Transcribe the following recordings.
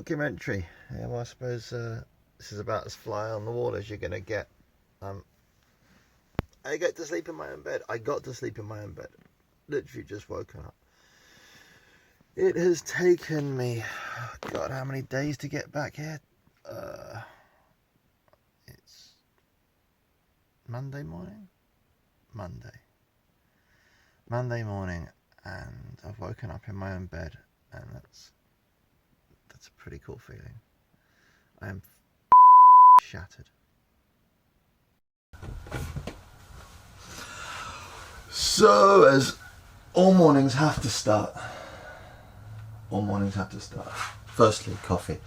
documentary. Yeah, well, I suppose this is about as fly on the wall as you're gonna get. I get to sleep in my own bed. I got to sleep in my own bed. Literally just woken up. It has taken me, God, how many days to get back here? It's Monday morning? Monday morning, and I've woken up in my own bed, and that's a pretty cool feeling. I am shattered. So, as all mornings have to start. Firstly, coffee.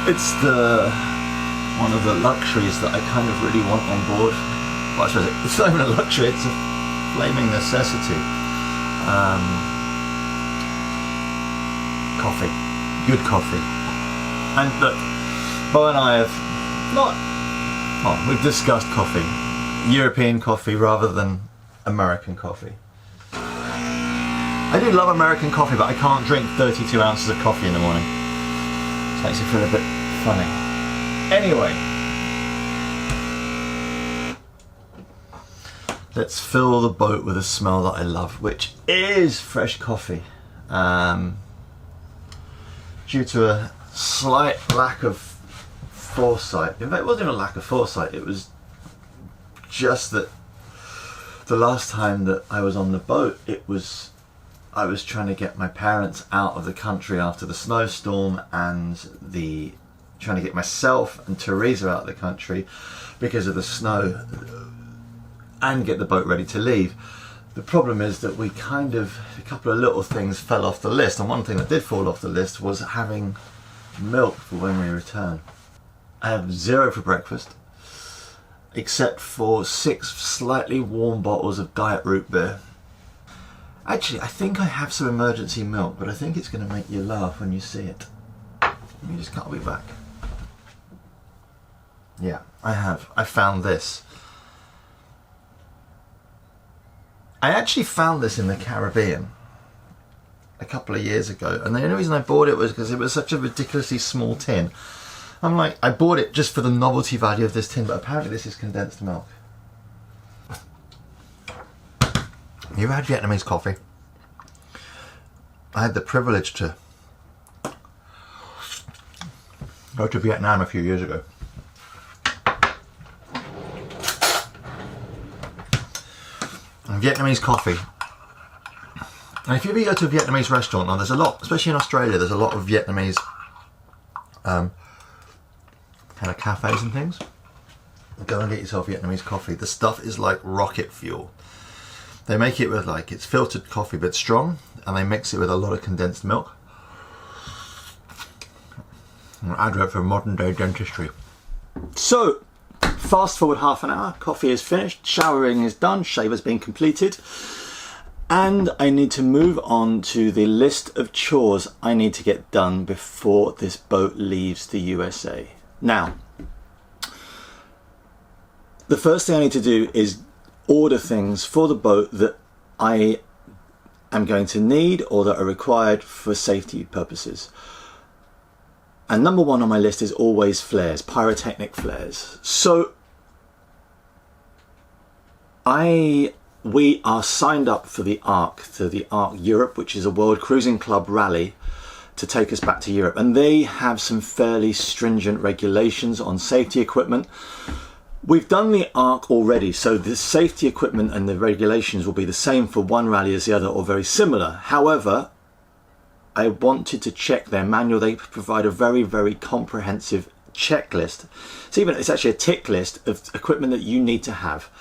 It's one of the luxuries that I kind of really want on board. Well, I suppose it's not even a luxury, it's a flaming necessity. Coffee. Good coffee. And look, Bo and I have we've discussed coffee. European coffee rather than American coffee. I do love American coffee, but I can't drink 32 ounces of coffee in the morning. It makes it feel a bit funny. Anyway, let's fill the boat with a smell that I love, which is fresh coffee. Due to a slight lack of foresight. In fact, it wasn't even a lack of foresight, it was just that the last time that I was on the boat, I was trying to get my parents out of the country after the snowstorm, and trying to get myself and Teresa out of the country because of the snow, and get the boat ready to leave. The problem is that a couple of little things fell off the list, and one thing that did fall off the list was having milk for when we return. I have 0 for breakfast, except for 6 slightly warm bottles of diet root beer. Actually, I think I have some emergency milk, but I think it's going to make you laugh when you see it. You just can't be back. Yeah, I have. I found this. I actually found this in the Caribbean a couple of years ago, and the only reason I bought it was because it was such a ridiculously small tin. I'm like, I bought it just for the novelty value of this tin, but apparently this is condensed milk. You ever had Vietnamese coffee? I had the privilege to go to Vietnam a few years ago. And Vietnamese coffee. And if you ever go to a Vietnamese restaurant, now there's a lot, especially in Australia, there's a lot of Vietnamese kind of cafes and things. Go and get yourself Vietnamese coffee. The stuff is like rocket fuel. They make it with it's filtered coffee, but strong, and they mix it with a lot of condensed milk. An advert for modern day dentistry. So, fast forward half an hour, coffee is finished, showering is done, shaver's been completed, and I need to move on to the list of chores I need to get done before this boat leaves the USA. Now, the first thing I need to do is order things for the boat that I am going to need or that are required for safety purposes. And number 1 on my list is always flares, pyrotechnic flares. So we are signed up for the ARC, Europe, which is a World Cruising Club rally to take us back to Europe. And they have some fairly stringent regulations on safety equipment. We've done the ARC already, so the safety equipment and the regulations will be the same for one rally as the other, or very similar. However, I wanted to check their manual. They provide a very, very comprehensive checklist. It's actually a tick list of equipment that you need to have.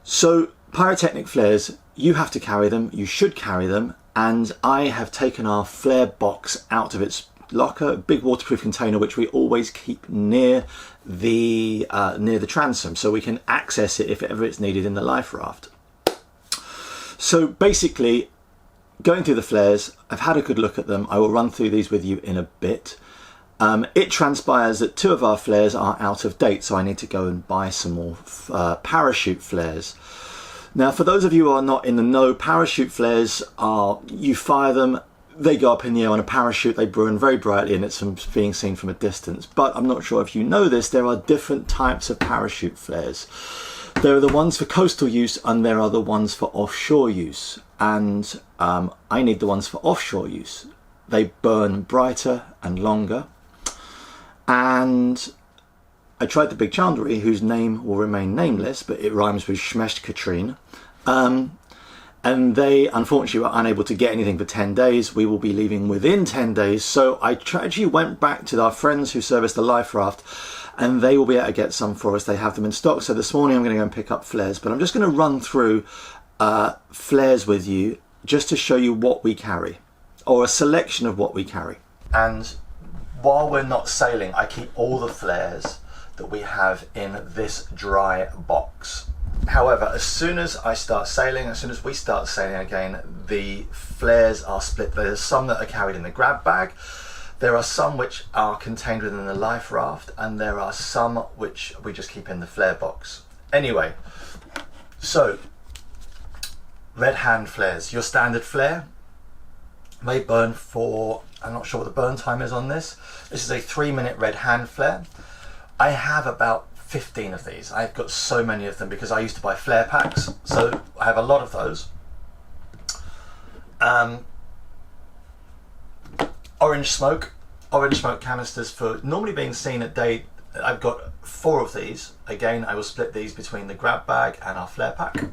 So pyrotechnic flares, you have to carry them, you should carry them, and I have taken our flare box out of its locker, a big waterproof container which we always keep near the transom, so we can access it if ever it's needed in the life raft. So basically, going through the flares, I've had a good look at them. I will run through these with you in a bit. It transpires that 2 of our flares are out of date, so I need to go and buy some more parachute flares. Now, for those of you who are not in the know, parachute flares are, you fire them they go up in the air on a parachute, they burn very brightly, and it's being seen from a distance. But I'm not sure if you know this, there are different types of parachute flares. There are the ones for coastal use, and there are the ones for offshore use. And I need the ones for offshore use. They burn brighter and longer. And I tried the Big Chandlery, whose name will remain nameless, but it rhymes with Schmest Katrine. And they unfortunately were unable to get anything for 10 days. We will be leaving within 10 days. So I actually went back to our friends who service the life raft, and they will be able to get some for us. They have them in stock. So this morning I'm going to go and pick up flares, but I'm just going to run through flares with you just to show you what we carry, or a selection of what we carry. And while we're not sailing, I keep all the flares that we have in this dry box. However, as soon as I start sailing, as soon as we start sailing again, the flares are split. There's some that are carried in the grab bag, there are some which are contained within the life raft, and there are some which we just keep in the flare box. Anyway, so red hand flares, your standard flare, they burn for, I'm not sure what the burn time is on this. This is a 3-minute red hand flare. I have about 15 of these. I've got so many of them because I used to buy flare packs, so I have a lot of those. Orange smoke canisters for normally being seen at day. I've got 4 of these. Again, I will split these between the grab bag and our flare pack.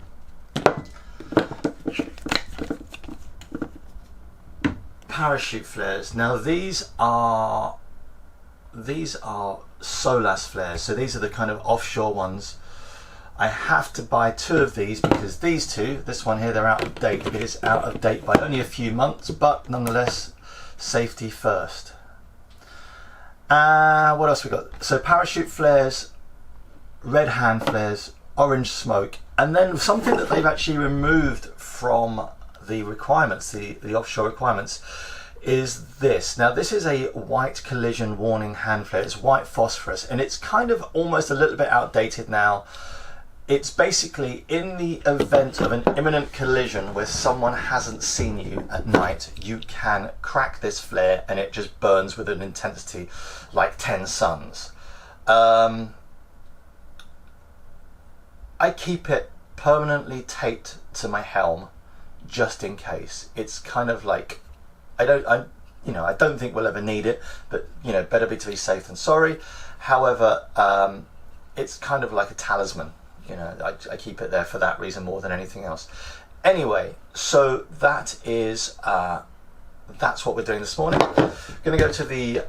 Parachute flares. Now these are SOLAS flares, so these are the kind of offshore ones. I have to buy 2 of these because these two, this one here, they're out of date. It is out of date by only a few months, but nonetheless, safety first. What else we got? So parachute flares, red hand flares, orange smoke, and then something that they've actually removed from the requirements, the offshore requirements, is this. Now this is a white collision warning hand flare. It's white phosphorus, and it's kind of almost a little bit outdated now. It's basically in the event of an imminent collision where someone hasn't seen you at night, you can crack this flare and it just burns with an intensity like 10 suns. I keep it permanently taped to my helm just in case. It's kind of like, I don't think we'll ever need it, but better be to be safe than sorry. However, it's kind of like a talisman. I keep it there for that reason more than anything else. Anyway, so that is that's what we're doing this morning. Going to go to the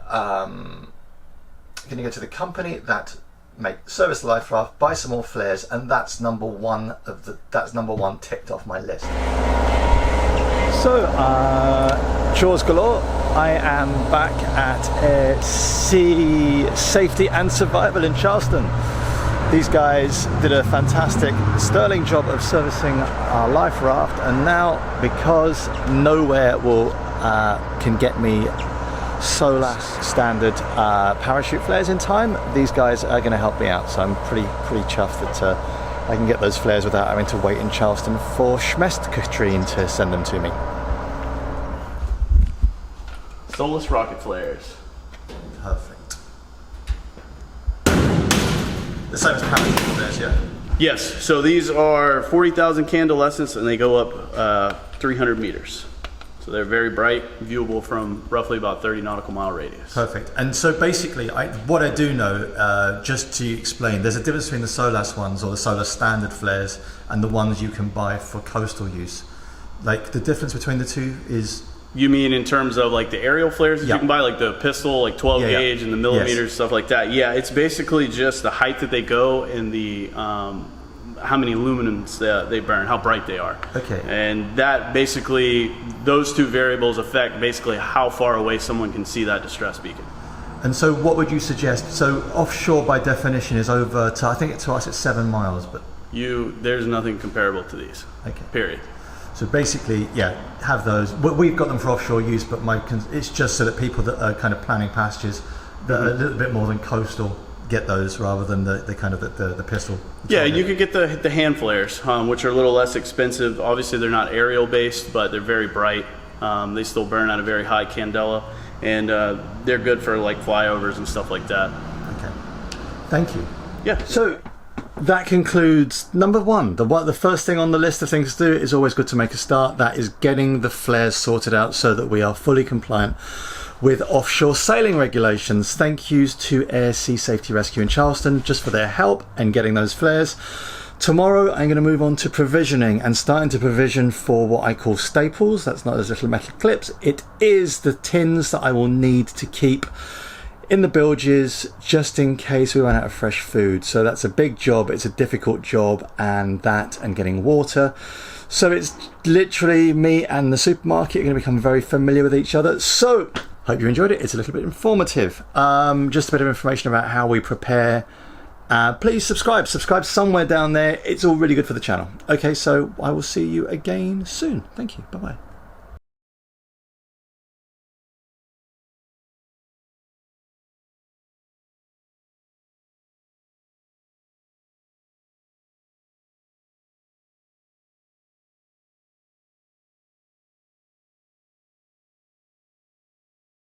company that service the life raft, buy some more flares, and that's number one ticked off my list. So, chores galore. I am back at Sea Safety and Survival in Charleston. These guys did a fantastic, sterling job of servicing our life raft, and now, because nowhere can get me SOLAS standard parachute flares in time, these guys are going to help me out. So I'm pretty chuffed that I can get those flares without having to wait in Charleston for Schmest Katrine to send them to me. SOLAS rocket flares. Perfect. The same as parachute flares, yeah? Yes, so these are 40,000 candlescents and they go up 300 meters. So they're very bright, viewable from roughly about 30 nautical mile radius. Perfect. And so basically, what I do know, just to explain, there's a difference between the SOLAS ones or the SOLAS standard flares and the ones you can buy for coastal use. Like, the difference between the two is... You mean in terms of like the aerial flares that you can buy, like the pistol, like 12 gauge and the millimeters, stuff like that? Yeah, it's basically just the height that they go and the how many lumens they burn, how bright they are. Okay. And that basically, those two variables affect basically how far away someone can see that distress beacon. And so what would you suggest? So offshore by definition is over to, I think to us it's 7 miles, but... There's nothing comparable to these, period. So basically, have those. We've got them for offshore use, but it's just so that people that are kind of planning passages that are a little bit more than coastal get those rather than the kind of the pistol. Yeah, you could get the hand flares, which are a little less expensive. Obviously, they're not aerial based, but they're very bright. They still burn at a very high candela, and they're good for like flyovers and stuff like that. Okay, thank you. Yeah. So that concludes number one. The first thing on the list of things to do is always good to make a start. That is getting the flares sorted out so that we are fully compliant with offshore sailing regulations. Thank yous to Air Sea Safety Rescue in Charleston just for their help and getting those flares. Tomorrow I'm going to move on to provisioning and starting to provision for what I call staples. That's not those little metal clips. It is the tins that I will need to keep in the bilges just in case we run out of fresh food. So that's a big job, it's a difficult job, and getting water. So it's literally me and the supermarket are going to become very familiar with each other. So hope you enjoyed it. It's a little bit informative. Just a bit of information about how we prepare. Please subscribe somewhere down there. It's all really good for the channel. Okay, so I will see you again soon. Thank you. Bye bye.